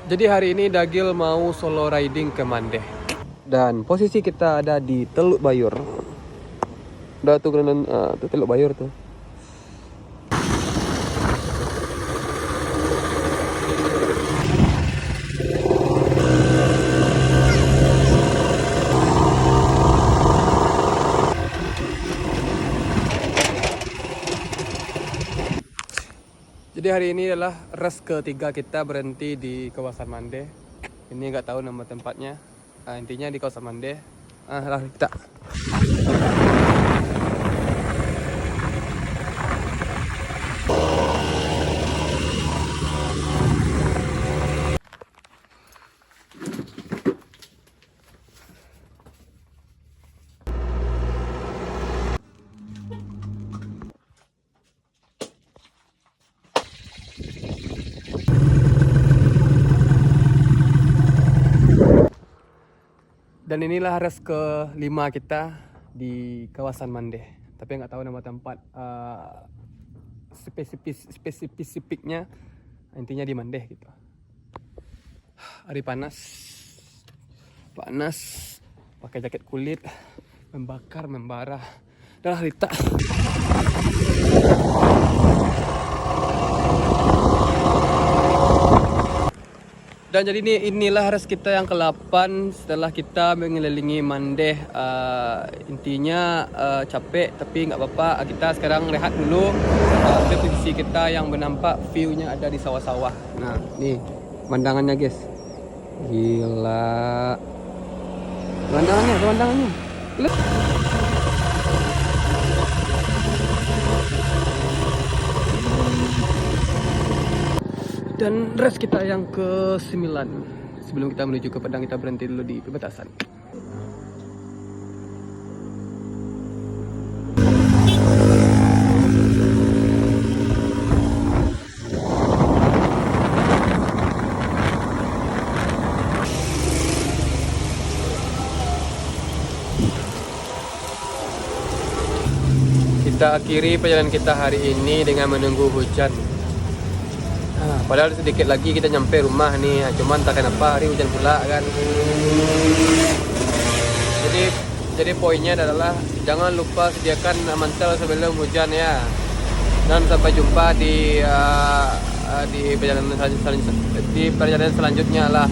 Jadi hari ini Dagil mau solo riding ke Mandeh. Dan posisi kita ada di Teluk Bayur. Udah tuh keren, tuh Teluk Bayur tuh. Jadi hari ini adalah res ketiga kita berhenti di kawasan Mandeh. Ini nggak tahu nama tempatnya. Intinya di kawasan Mandeh. Lah kita. Dan inilah res kelima kita di kawasan Mandeh. Tapi nggak tahu nama tempat spesifiknya. Intinya di Mandeh gitu. Hari panas, pakai jaket kulit, membakar, membara. Dah Rita. Dan jadi inilah res kita yang ke-8 setelah kita mengelilingi Mandeh. Intinya capek tapi nggak apa-apa. Kita sekarang rehat dulu. Ambil posisi kita yang menampak view-nya ada di sawah-sawah. Nah, nih pemandangannya guys. Gila. Pemandangannya. Lihat. Dan res kita yang ke-9. Sebelum kita menuju ke Padang, kita berhenti dulu di perbatasan. Kita akhiri perjalanan kita hari ini dengan menunggu hujan. Padahal sedikit lagi kita nyampe rumah nih, cuman tak kenapa hari hujan pula kan. Jadi poinnya adalah jangan lupa sediakan mantel sebelum hujan ya. Dan sampai jumpa di perjalanan selanjutnya lah.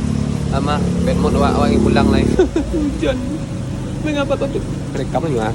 Sama Bedmont awak pulang lagi. Hujan. Mengapa kau tuh rekam juga?